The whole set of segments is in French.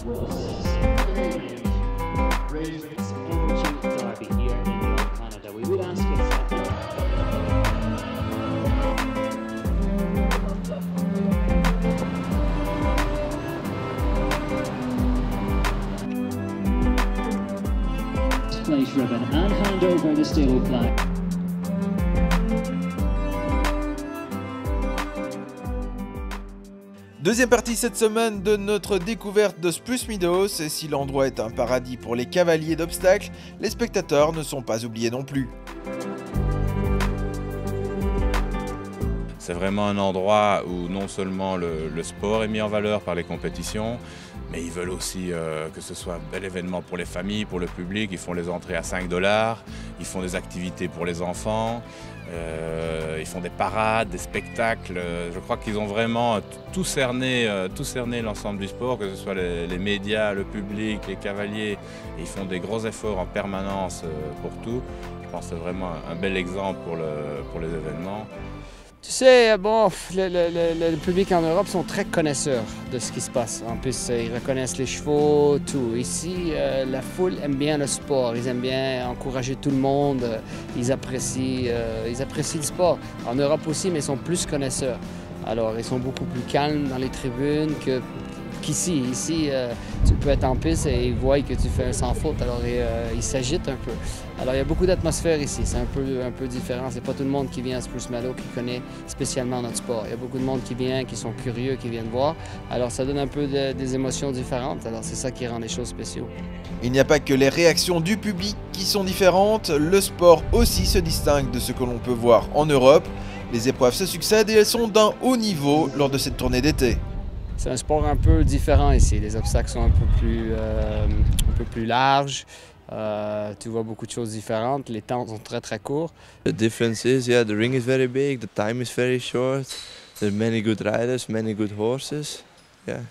Place ribbon and hand over the steel flag. Deuxième partie cette semaine de notre découverte de Spruce Meadows, et si l'endroit est un paradis pour les cavaliers d'obstacles, les spectateurs ne sont pas oubliés non plus. C'est vraiment un endroit où non seulement le sport est mis en valeur par les compétitions, mais ils veulent aussi que ce soit un bel événement pour les familles, pour le public. Ils font les entrées à 5 $, ils font des activités pour les enfants, ils font des parades, des spectacles. Je crois qu'ils ont vraiment tout cerné l'ensemble du sport, que ce soit les médias, le public, les cavaliers. Et ils font des gros efforts en permanence pour tout. Je pense que c'est vraiment un bel exemple pour les événements. Tu sais, bon, le public en Europe sont très connaisseurs de ce qui se passe. En plus, ils reconnaissent les chevaux, tout. Ici, la foule aime bien le sport. Ils aiment bien encourager tout le monde. Ils apprécient le sport. En Europe aussi, mais ils sont plus connaisseurs. Alors, ils sont beaucoup plus calmes dans les tribunes qu'ici. Ici, tu peux être en piste et ils voient que tu fais un sans faute. Alors, ils s'agitent un peu. Alors, il y a beaucoup d'atmosphère ici. C'est un peu différent. C'est pas tout le monde qui vient à Spruce Meadows qui connaît spécialement notre sport. Il y a beaucoup de monde qui vient, qui sont curieux, qui viennent voir. Alors, ça donne un peu des émotions différentes. Alors, c'est ça qui rend les choses spéciaux. Il n'y a pas que les réactions du public qui sont différentes. Le sport aussi se distingue de ce que l'on peut voir en Europe. Les épreuves se succèdent et elles sont d'un haut niveau lors de cette tournée d'été. C'est un sport un peu différent ici. Les obstacles sont un peu plus larges. Tu vois beaucoup de choses différentes. Les temps sont très très courts. The difference is, yeah, the ring is very big, the time is very short. There are many good riders, many good horses. Yeah,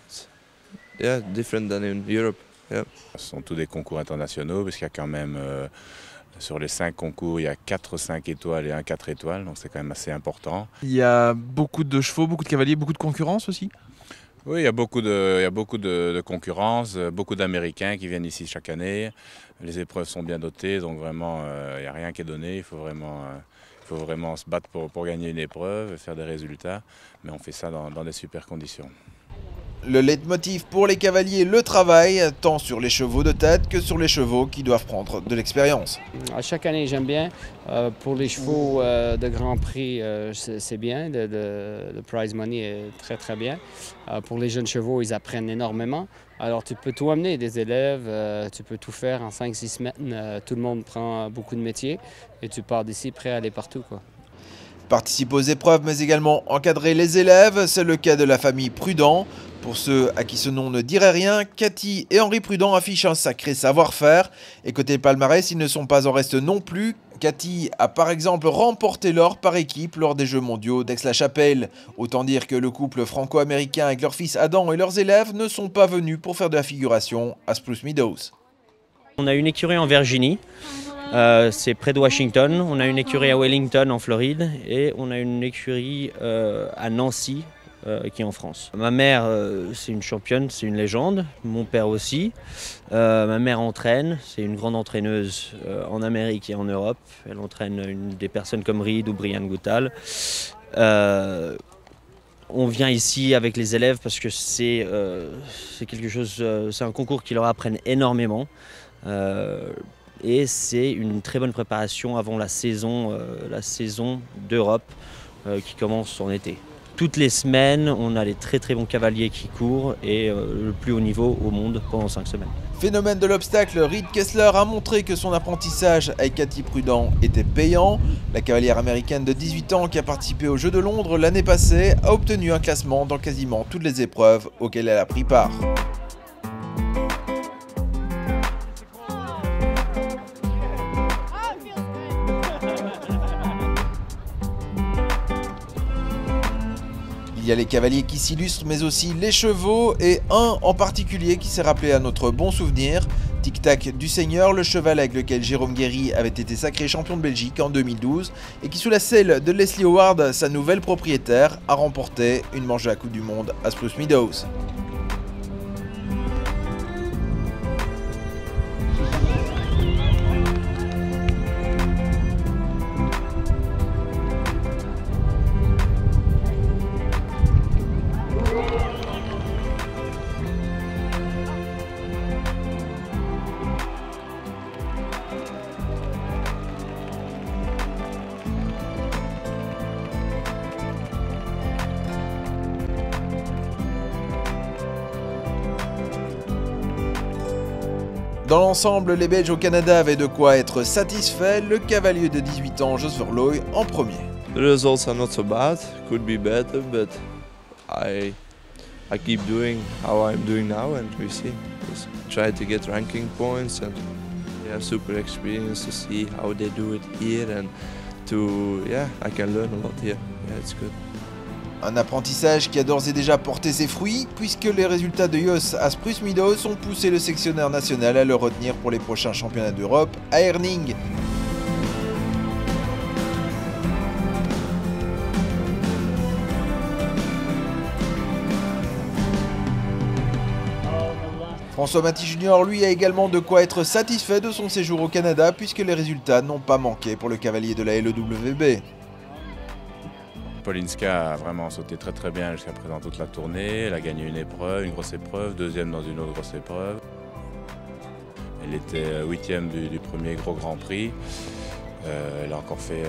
it's different than in Europe. Yeah. Ce sont tous des concours internationaux, parce qu'il y a quand même sur les 5 concours, il y a 4 5 étoiles et 1 4 étoiles, donc c'est quand même assez important. Il y a beaucoup de chevaux, beaucoup de cavaliers, beaucoup de concurrence aussi. Oui, il y a beaucoup de concurrence, beaucoup d'Américains qui viennent ici chaque année. Les épreuves sont bien dotées, donc vraiment, il n'y a rien qui est donné. Il faut vraiment se battre pour gagner une épreuve et faire des résultats. Mais on fait ça dans des super conditions. Le leitmotiv pour les cavaliers, le travail, tant sur les chevaux de tête que sur les chevaux qui doivent prendre de l'expérience. À chaque année, j'aime bien. Pour les chevaux de Grand Prix, c'est bien. Le prize money est très, très bien. Pour les jeunes chevaux, ils apprennent énormément. Alors, tu peux tout amener, des élèves, tu peux tout faire en 5-6 semaines. Tout le monde prend beaucoup de métiers et tu pars d'ici prêt à aller partout, quoi. Participer aux épreuves, mais également encadrer les élèves, c'est le cas de la famille Prudent. Pour ceux à qui ce nom ne dirait rien, Cathy et Henri Prudent affichent un sacré savoir-faire. Et côté palmarès, ils ne sont pas en reste non plus. Cathy a par exemple remporté l'or par équipe lors des Jeux mondiaux d'Aix-la-Chapelle. Autant dire que le couple franco-américain avec leur fils Adam et leurs élèves ne sont pas venus pour faire de la figuration à Spruce Meadows. On a une écurie en Virginie. C'est près de Washington, on a une écurie à Wellington en Floride et on a une écurie à Nancy qui est en France. Ma mère c'est une championne, c'est une légende, mon père aussi. Ma mère entraîne, c'est une grande entraîneuse en Amérique et en Europe. Elle entraîne des personnes comme Reed ou Brian Goutal. On vient ici avec les élèves parce que c'est quelque chose, c'est un concours qui leur apprenne énormément. Et c'est une très bonne préparation avant la saison d'Europe qui commence en été. Toutes les semaines, on a des très très bons cavaliers qui courent et le plus haut niveau au monde pendant 5 semaines. Phénomène de l'obstacle, Reed Kessler a montré que son apprentissage avec Cathy Prudent était payant. La cavalière américaine de 18 ans qui a participé aux Jeux de Londres l'année passée a obtenu un classement dans quasiment toutes les épreuves auxquelles elle a pris part. Il y a les cavaliers qui s'illustrent, mais aussi les chevaux, et un en particulier qui s'est rappelé à notre bon souvenir, Tic Tac du Seigneur, le cheval avec lequel Jérôme Guéry avait été sacré champion de Belgique en 2012, et qui sous la selle de Leslie Howard, sa nouvelle propriétaire, a remporté une manche de la Coupe du Monde à Spruce Meadows. Dans l'ensemble, les Belges au Canada avaient de quoi être satisfaits, le cavalier de 18 ans Jos Verlooy en premier. The results are not so bad, could be better, but I keep doing how I'm doing now and we see. Just try to get ranking points and have super experience to see how they do it here and I can learn a lot here. Yeah, it's good. Un apprentissage qui a d'ores et déjà porté ses fruits, puisque les résultats de Jos à Spruce Meadows ont poussé le sectionnaire national à le retenir pour les prochains championnats d'Europe à Herning. François Maty Junior, lui, a également de quoi être satisfait de son séjour au Canada, puisque les résultats n'ont pas manqué pour le cavalier de la LEWB. Polinska a vraiment sauté très bien jusqu'à présent toute la tournée. Elle a gagné une épreuve, une grosse épreuve, deuxième dans une autre grosse épreuve. Elle était huitième du premier gros Grand Prix. Elle a encore fait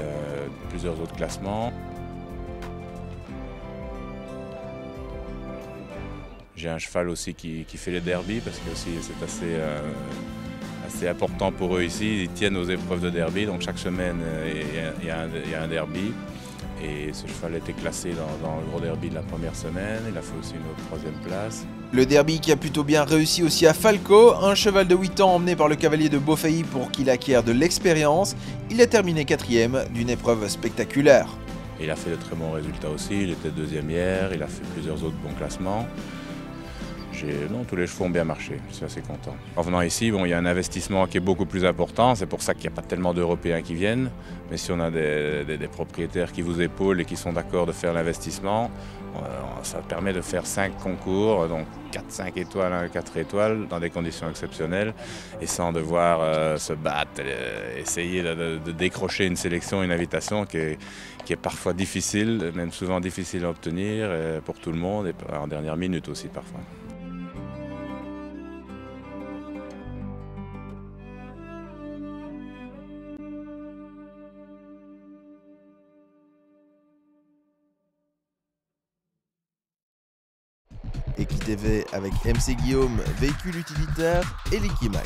plusieurs autres classements. J'ai un cheval aussi qui fait les derbies parce que c'est assez important pour eux ici. Ils tiennent aux épreuves de derby, donc chaque semaine il y a un derby. Et ce cheval a été classé dans le gros derby de la première semaine. Il a fait aussi une autre troisième place. Le derby qui a plutôt bien réussi aussi à Falco, un cheval de 8 ans emmené par le cavalier de Beaufailly pour qu'il acquiert de l'expérience. Il a terminé 4e d'une épreuve spectaculaire. Il a fait de très bons résultats aussi. Il était 2e hier, il a fait plusieurs autres bons classements. Non, tous les chevaux ont bien marché, je suis assez content. En venant ici, il y a un investissement qui est beaucoup plus important, c'est pour ça qu'il n'y a pas tellement d'Européens qui viennent. Mais si on a des propriétaires qui vous épaulent et qui sont d'accord de faire l'investissement, ça permet de faire 5 concours, donc 4-5 étoiles, 4 étoiles, dans des conditions exceptionnelles, et sans devoir se battre, essayer de décrocher une sélection, une invitation qui est parfois difficile, même souvent difficile à obtenir pour tout le monde, et en dernière minute aussi parfois. Equitv avec MC Guillaume, véhicule utilitaire et Liquimac.